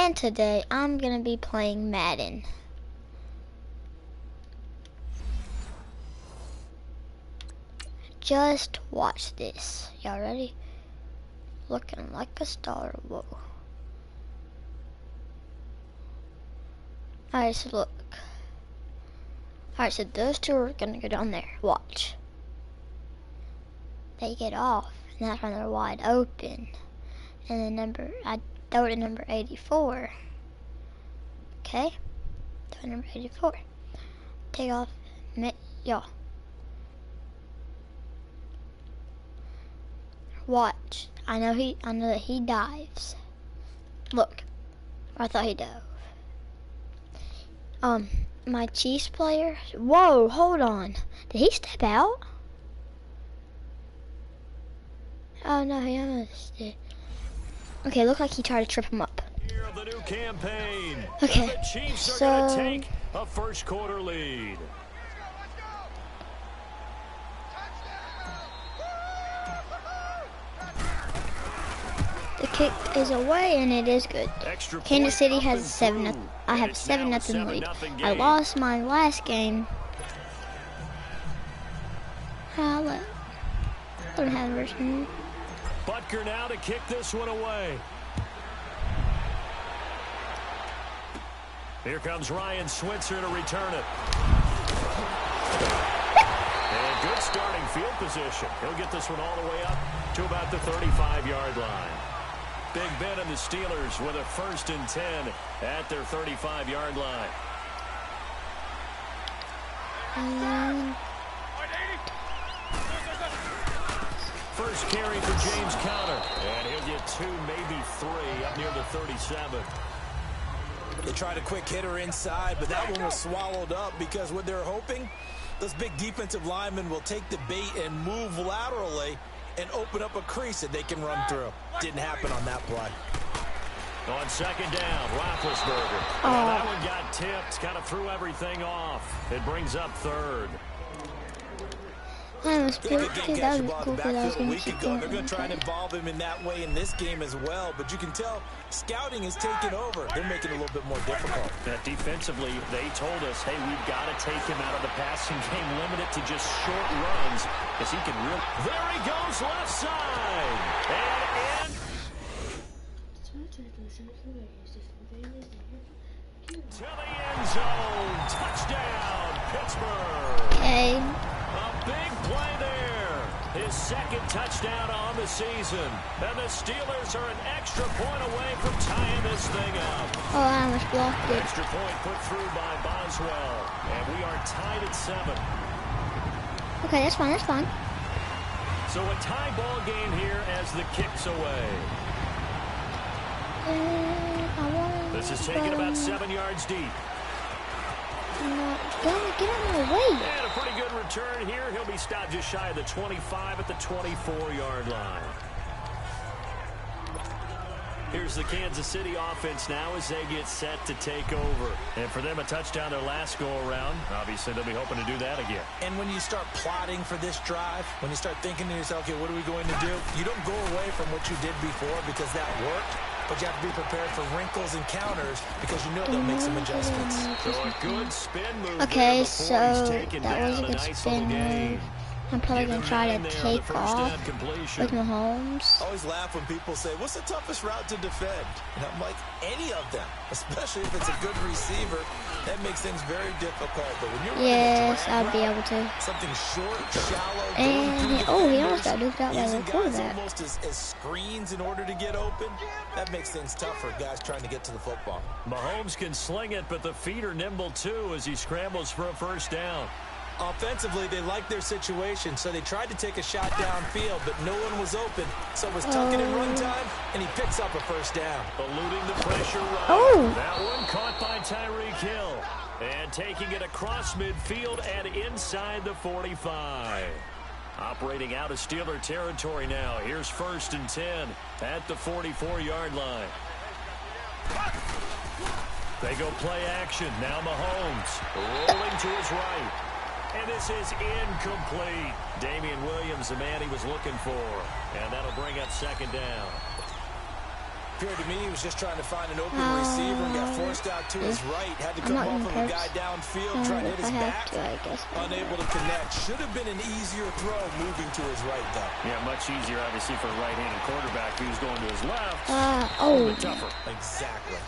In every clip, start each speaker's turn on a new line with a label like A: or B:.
A: And today I'm gonna be playing Madden. Just watch this. Y'all ready? Looking like a star. Whoa. Alright, so look. Alright, so those two are gonna go down there. Watch. They get off, and that's when they're wide open. And the I throw it to number 84. Okay? Throw number 84. Take off. Y'all. Watch. I know that he dives. Look. I thought he dove. My Chiefs player. Whoa, hold on. Did he step out? Oh no, he almost did. Okay, looked like he tried to trip him up.
B: The new campaign.
A: Okay,
B: the Chiefs are gonna take a first quarter lead.
A: The kick is away and it is good. Kansas City has a 7-0. I have 7-0 lead. I lost my last game. Let me have a version.
B: Butker now to kick this one away. Here comes Ryan Switzer to return it. And good starting field position. He'll get this one all the way up to about the 35-yard line. Big Ben and the Steelers with a 1st and 10 at their 35-yard line. First carry for James Conner. And he'll get 2, maybe 3 up near the 37.
C: They tried a quick hitter inside, but that one was swallowed up because what they're hoping, those big defensive linemen will take the bait and move laterally and open up a crease that they can run through. Didn't happen on that play.
B: On 2nd down, Roethlisberger. Oh. That one got tipped, kind of threw everything off. It brings up 3rd.
A: That was cool. That was cool because I was going to keep going.
C: They're going to try and involve him in that way in this game as well, but you can tell scouting is taking over. They're making it a little bit more difficult.
B: Defensively, they told us, hey, we've got to take him out of the passing game, limit it to just short runs, because he can really... There he goes, left side! And to the end zone. Touchdown, Pittsburgh.
A: Okay.
B: A big play there. His 2nd touchdown on the season. And the Steelers are an extra point away from tying this thing up.
A: Oh, I almost blocked it.
B: Extra point put through by Boswell. And we are tied at 7.
A: Okay, that's fine, that's fine.
B: So a tie ball game here as the kick's away. This is taken about 7 yards deep.
A: Get out of my way.
B: And a pretty good return here. He'll be stopped just shy of the 25 at the 24-yard line. Here's the Kansas City offense now as they get set to take over. And for them, a touchdown their last go-around. Obviously, they'll be hoping to do that again.
C: And when you start plotting for this drive, when you start thinking to yourself, okay, what are we going to do? You don't go away from what you did before because that worked. But you have to be prepared for wrinkles and counters because you know they'll make some adjustments.
B: So a good spin move.
A: Okay, so that was a good spin move. I'm probably going to try to take off with Mahomes.
C: I always laugh when people say, what's the toughest route to defend? And I'm like, any of them, especially if it's a good receiver. That makes things very difficult. But when you're
A: yes, I'll be able to.
C: Something short, shallow,
A: and he almost got duped out by the quarterback.
C: Almost as screens in order to get open. That makes things tough for guys trying to get to the football.
B: Mahomes can sling it, but the feet are nimble too as he scrambles for a 1st down.
C: Offensively, they liked their situation, so they tried to take a shot downfield, but no one was open. So it was tucking in run time, and he picks up a 1st down.
B: Eluding the pressure run. That one caught by Tyreek Hill. And taking it across midfield and inside the 45. Operating out of Steeler territory now. Here's 1st and 10 at the 44-yard line. They go play action. Now Mahomes rolling to his right. And this is incomplete. Damian Williams, the man he was looking for. And that'll bring up 2nd down.
C: appeared to me he was just trying to find an open receiver and got forced out to his right. Had to come off of a guy downfield, trying to hit his back. Unable to connect. Should have been an easier throw moving to his right, though.
B: Yeah, much easier, obviously, for a right-handed quarterback who's going to his left. Tougher.
C: Exactly.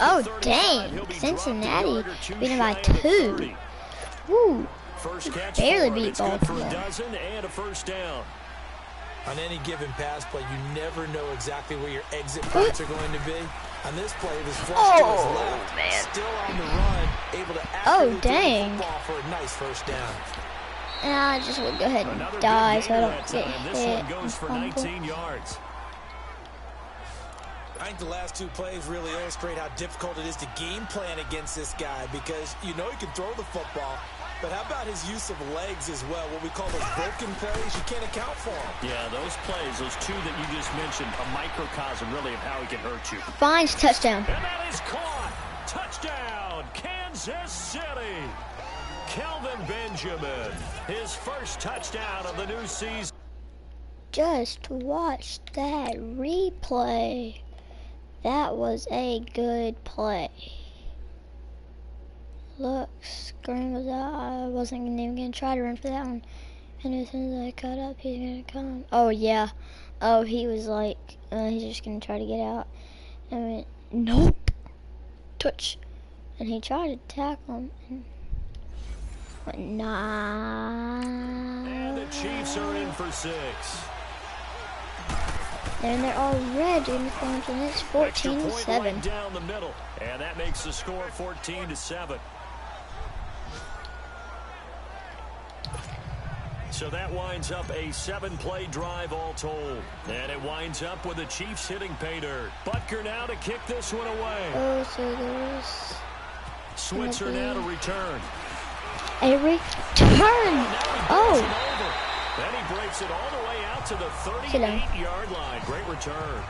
A: Oh, dang. Cincinnati beat him by 2. Woo.
B: First catch
A: barely beat Baltimore.
B: For a dozen and a first down.
C: On any given pass play, you never know exactly where your exit points are going to be. On this play, it was flushed to his left, man. Still on the run, able to accurately throw the football for a nice first down.
A: And I just will go ahead and die so I don't get hit.
B: This one goes for 19 yards.
C: I think the last 2 plays really illustrate how difficult it is to game plan against this guy, because you know he can throw the football, but how about his use of legs as well? What we call those broken plays, you can't account for them.
B: Yeah, those plays, those 2 that you just mentioned, a microcosm really of how he can hurt you.
A: Finds touchdown.
B: And that is caught. Touchdown, Kansas City. Kelvin Benjamin, his first touchdown of the new season.
A: Just watch that replay. That was a good play. Look, screen was out. I wasn't even going to try to run for that one. And as soon as I cut up, he's going to come. Oh, yeah. Oh, he was like, he's just going to try to get out. I went, nope. Touch. And he tried to tackle him. And went, nah.
B: And the Chiefs are in for 6.
A: And they're already in the corner, and it's 14-7.
B: Right down the middle, and that makes the score 14-7. So that winds up a 7-play drive all told, and it winds up with the Chiefs hitting pay dirt. Butker now to kick this one away.
A: Oh, so there's
B: Switzer now to return.
A: A return. Oh.
B: Then he breaks it all the way out to the 38-yard line. Great return.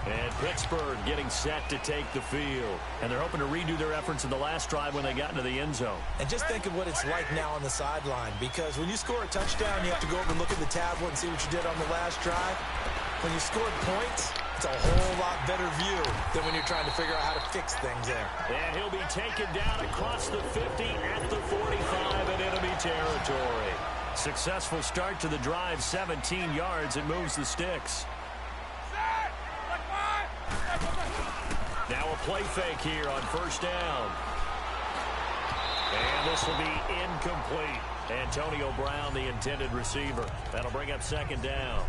B: And Pittsburgh getting set to take the field. And they're hoping to redo their efforts in the last drive when they got into the end zone.
C: And just think of what it's like now on the sideline, because when you score a touchdown, you have to go over and look at the tablet and see what you did on the last drive. When you scored points, it's a whole lot better view than when you're trying to figure out how to fix things there.
B: And he'll be taken down across the 50 at the 45 in enemy territory. Successful start to the drive, 17 yards. It moves the sticks. Now a play fake here on first down. And this will be incomplete. Antonio Brown, the intended receiver. That'll bring up second down.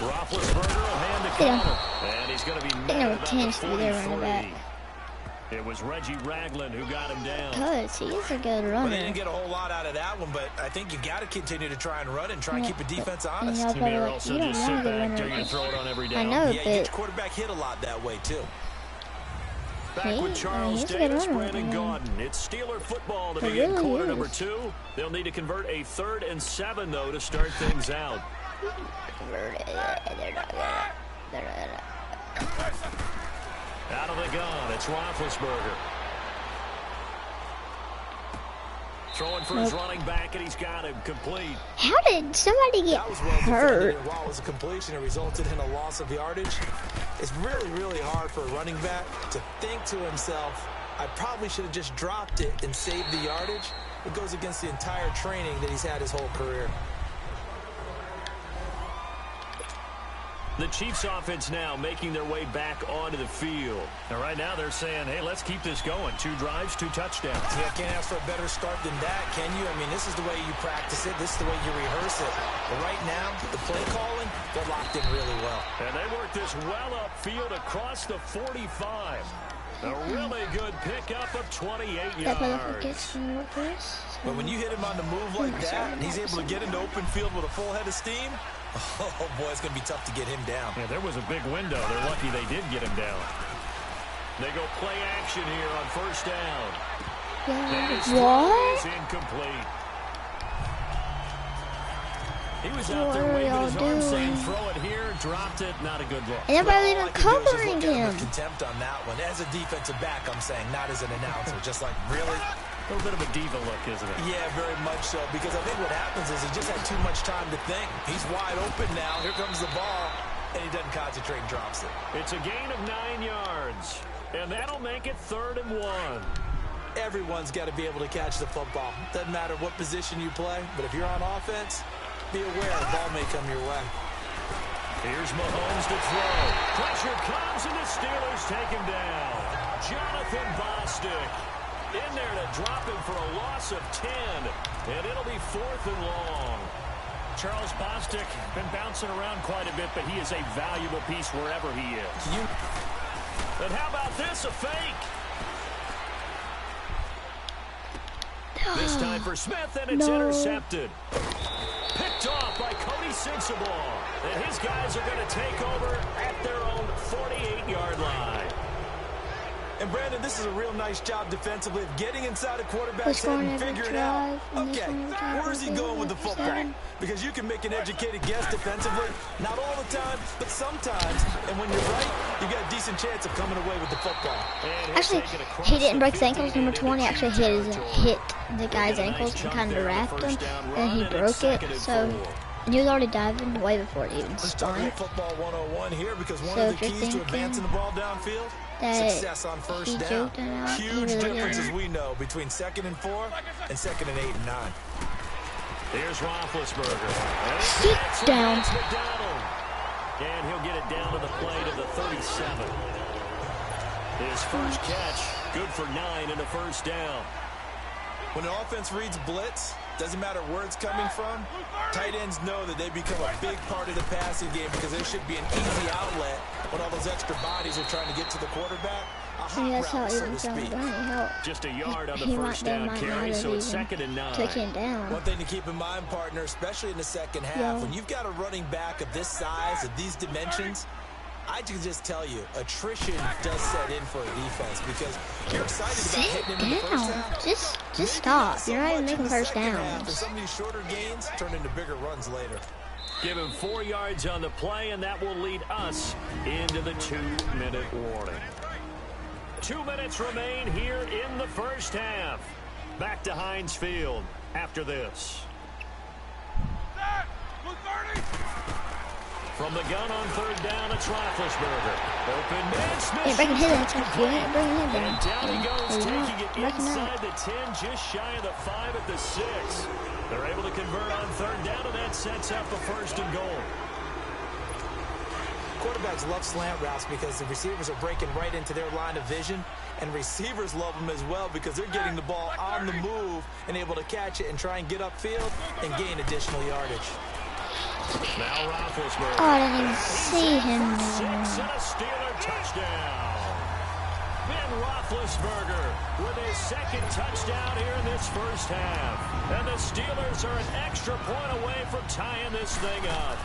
B: Roethlisberger will hand the counter. And he's going to be mad about the 43. It was Reggie Ragland who got him down.
A: Because he is a good runner.
C: Well, they didn't get a whole lot out of that one, but I think you got to continue to try and run and try and keep the defense honest.
A: And
B: Maybe also just sit back there and throw it on every down.
A: I know,
C: yeah,
A: but
C: you get your quarterback hit a lot that way, too.
B: Back with Charles Davis, Brandon Gaudin. It's Steeler football to begin quarter number 2. They'll need to convert a 3rd and 7, though, to start things out. Out of the gun, it's Roethlisberger. Throwing for his running back, and he's got him complete.
A: How did somebody get hurt?
C: While it was a completion, it resulted in a loss of yardage. It's really, really hard for a running back to think to himself, I probably should have just dropped it and saved the yardage. It goes against the entire training that he's had his whole career.
B: The Chiefs offense now making their way back onto the field. And right now they're saying, hey, let's keep this going. 2 drives, 2 touchdowns.
C: Yeah, can't ask for a better start than that, can you? I mean, this is the way you practice it. This is the way you rehearse it. But right now, the play calling, they're locked in really well.
B: And they work this well upfield across the 45. A really good pickup of 28 yards.
C: But when you hit him on the move like that, and he's able to get into open field with a full head of steam, oh, boy, it's going to be tough to get him down.
B: Yeah, there was a big window. They're lucky they did get him down. They go play action here on first down.
A: What?
B: Is incomplete. He was out there waving his arms saying, throw it here, dropped it, not a good look.
A: And everybody even covering him.
C: Contempt on that one. As a defensive back, I'm saying, not as an announcer. Just like, really?
B: A little bit of a diva look, isn't it?
C: Yeah, very much so. Because I think what happens is he just had too much time to think. He's wide open now. Here comes the ball. And he doesn't concentrate and drops it.
B: It's a gain of 9 yards. And that'll make it 3rd and 1.
C: Everyone's got to be able to catch the football. Doesn't matter what position you play, but if you're on offense, be aware the ball may come your way.
B: Here's Mahomes to throw. Pressure comes, and the Steelers take him down. Jonathan Bostic in there to drop him for a loss of 10, and it'll be 4th and long. Charles Bostic been bouncing around quite a bit, but he is a valuable piece wherever he is. And how about this, a fake? This time for Smith, and it's intercepted. Picked off by Cody Sensabaugh. And his guys are going to take over at their own 48-yard line.
C: And Brandon, this is a real nice job defensively of getting inside a quarterback's head and figuring out, okay, where's he going with the football? Because you can make an educated guess defensively, not all the time, but sometimes. And when you're right, you got a decent chance of coming away with the football.
A: Actually, he didn't break his ankles. Number 20 actually hit the guy's ankles and kind of wrapped him, and he broke it. So, and he was already diving way before it even started.
C: Football 101 here because one of the keys to advancing the ball downfield, success on first down. Huge differences we know between 2nd and 4 and 2nd and 8 and 9.
B: Here's Roethlisberger.
A: Sit down.
B: And he'll get it down to the plate of the 37. His first catch, good for 9 and a first down.
C: When an offense reads blitz, doesn't matter where it's coming from, tight ends know that they become a big part of the passing game because there should be an easy outlet when all those extra bodies are trying to get to the quarterback.
A: That's how even
B: just a yard on the first down carry, so it's 2nd and 9.
A: Took him down.
C: One thing to keep in mind, partner, especially in the second half, when you've got a running back of this size, of these dimensions, I can just tell you, attrition does set in for a defense because you're excited about hitting him in the first half.
A: Just stop. You're not even making first downs.
C: And some of these shorter gains turn into bigger runs later.
B: Give him 4 yards on the play, and that will lead us into the 2-minute warning. 2 minutes remain here in the first half. Back to Heinz Field after this. From the gun on 3rd down, it's Roethlisberger. Open man, Smith.
A: Bring him down.
B: And down he goes, taking it inside the 10, just shy of the 5 at the 6. They're able to convert on 3rd down, and that sets up a 1st and goal.
C: Quarterbacks love slant routes because the receivers are breaking right into their line of vision, and receivers love them as well because they're getting the ball on the move and able to catch it and try and get upfield and gain additional yardage.
B: Now Roethlisberger.
A: Oh, I didn't even see him.
B: 6 and a Steeler touchdown. Ben Roethlisberger with his 2nd touchdown here in this first half. And the Steelers are an extra point away from tying this thing up.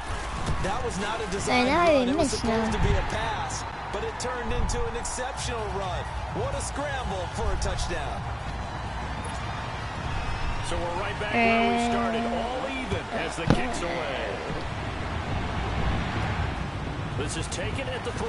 C: That was not a design run. It was supposed to be a pass, but it turned into an exceptional run. What a scramble for a touchdown.
B: So we're right back where we started, all even as the kick's away. This is taken at the 3.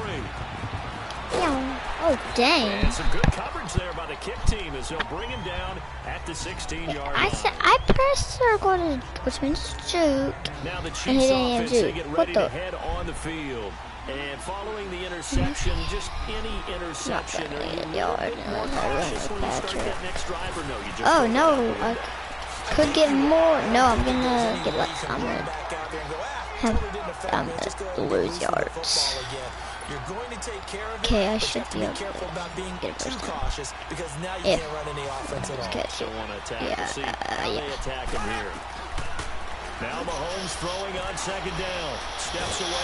A: Oh, dang.
B: And some good coverage there by the kick team as they'll bring him down at the 16-yard line.
A: I pressed circle, which means shoot.
B: Now the Chiefs offense, they get ready to head on the field. And following the interception, just any interception, are you a little bit more cautious when you start that next drive, or no? You just
A: I could get more. No, I'm gonna get less. I'm gonna lose yards.
C: You're going to take care of it.
A: Okay, I should be able
C: to about being
A: get
C: too cautious because now you can't run any offense at all.
A: Okay,
B: so want to attack. See how they attack him here. Now Mahomes throwing on 2nd down. Steps away.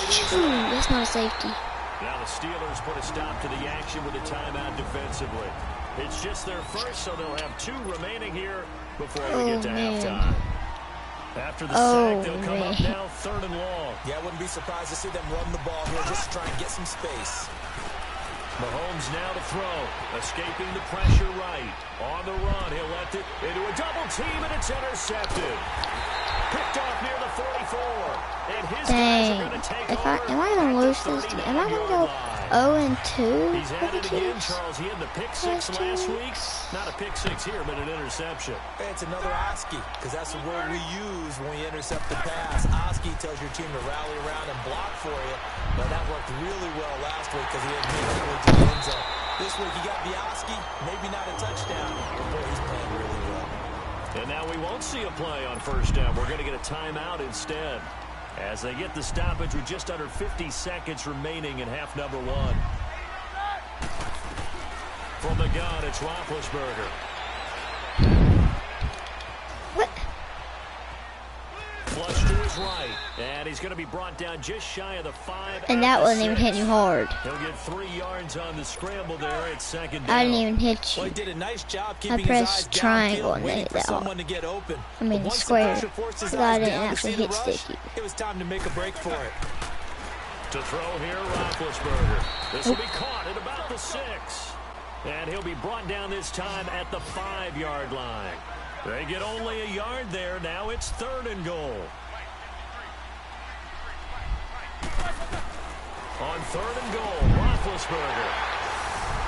A: That's not a safety.
B: Now the Steelers put a stop to the action with a timeout defensively. It's just their first, so they'll have 2 remaining here before we get to halftime. After the sack, they'll come up now 3rd and long.
C: Yeah, I wouldn't be surprised to see them run the ball here just to try and get some space.
B: Mahomes now to throw, escaping the pressure right. On the run, He'll let it into a double team, and it's intercepted. Picked off near the 44. And his guys are going to take over.
A: Am I going to lose this? Am I going to go 0-2?
B: He's at it again, Charles. He had the pick six last week. Not a pick six here, but an interception.
C: It's another Oski, because that's the word we use when we intercept the pass. Oski tells your team to rally around and block for you. But that worked really well last week because he didn't make his way to the end zone. This week he got Oski, maybe not a touchdown, but boy, he's playing really well.
B: And now we won't see a play on first down. We're going to get a timeout instead, as they get the stoppage with just under 50 seconds remaining in half number one. From the gun, it's Roethlisberger.
A: What?
B: Flush to his right, and he's going to be brought down just shy of the 5.
A: And that wasn't even hitting you hard.
B: He'll get 3 yards on the scramble there at second down.
A: I didn't even hit you.
C: Well, he did a nice job
A: I
C: keeping his
A: pressed
C: eyes
A: triangle
C: downfield,
A: and
C: waiting
A: hit
C: for
A: that
C: someone
A: hard.
C: to get open.
A: I mean
C: Once the
A: square.
C: pressure forced his
A: Because I
C: eyes
A: didn't
C: down to
A: actually
C: see the
A: hit
C: rush,
A: sticky.
C: it was time to make a break for it.
B: To throw here, Roethlisberger. This will be caught at about the 6. And he'll be brought down this time at the 5-yard line. They get only a yard there. Now it's 3rd and goal. On 3rd and goal, Roethlisberger.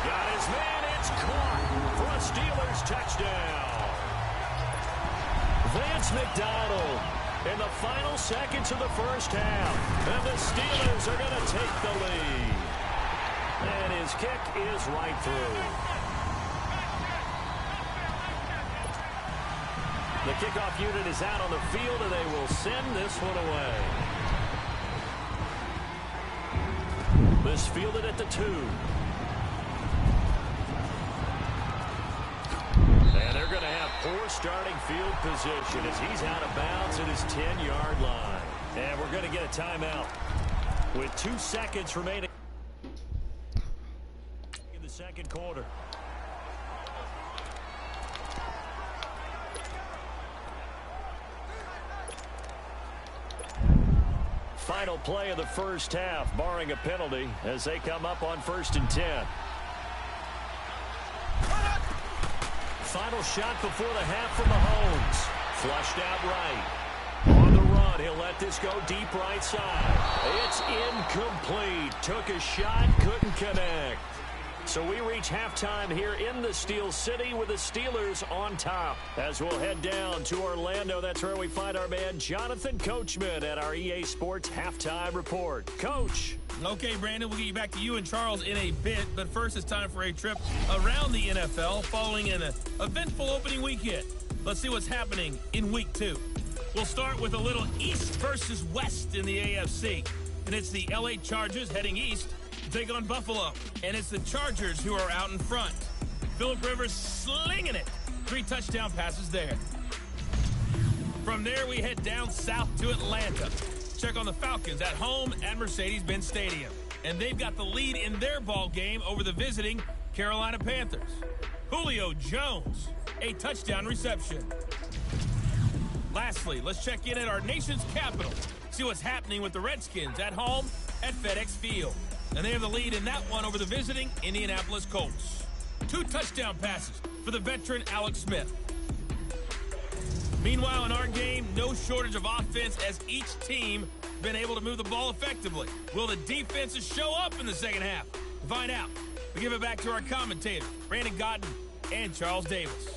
B: Got his man. It's caught for a Steelers touchdown. Vance McDonald in the final seconds of the first half. And the Steelers are going to take the lead. And his kick is right through. The kickoff unit is out on the field, and they will send this one away. This fielded at the 2. And they're going to have poor starting field position as he's out of bounds at his 10-yard line. And we're going to get a timeout with 2 seconds remaining in the second quarter. Final play of the first half, barring a penalty, as they come up on 1st and 10. Final shot before the half from Mahomes. Flushed out right. On the run, he'll let this go deep right side. It's incomplete. Took a shot, couldn't connect. So we reach halftime here in the Steel City with the Steelers on top. As we'll head down to Orlando, that's where we find our man Jonathan Coachman at our EA Sports Halftime Report. Coach.
D: Okay, Brandon, we'll get you back to you and Charles in a bit, but first it's time for a trip around the NFL following an eventful opening weekend. Let's see what's happening in Week 2. We'll start with a little East versus West in the AFC, and it's the LA Chargers heading east to take on Buffalo, and it's the Chargers who are out in front. Phillip Rivers slinging it. 3 touchdown passes there. From there, we head down south to Atlanta. Check on the Falcons at home at Mercedes-Benz Stadium. And they've got the lead in their ball game over the visiting Carolina Panthers. Julio Jones, a touchdown reception. Lastly, let's check in at our nation's capital. See what's happening with the Redskins at home at FedEx Field. And they have the lead in that one over the visiting Indianapolis Colts. 2 touchdown passes for the veteran Alex Smith. Meanwhile, in our game, no shortage of offense as each team has been able to move the ball effectively. Will the defenses show up in the second half? To find out, we give it back to our commentators, Brandon Gaudin and Charles Davis.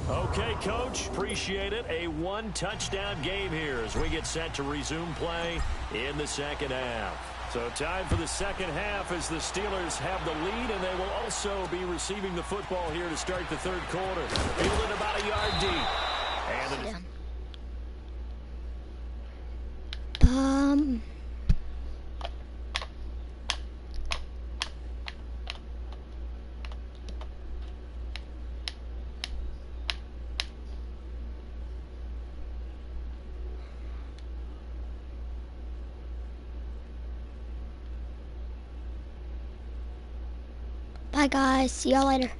B: Okay, Coach, appreciate it. A 1-touchdown game here as we get set to resume play in the second half. So time for the second half as the Steelers have the lead, and they will also be receiving the football here to start the third quarter. Fielded about a yard deep. And
A: Bye, guys. See y'all later.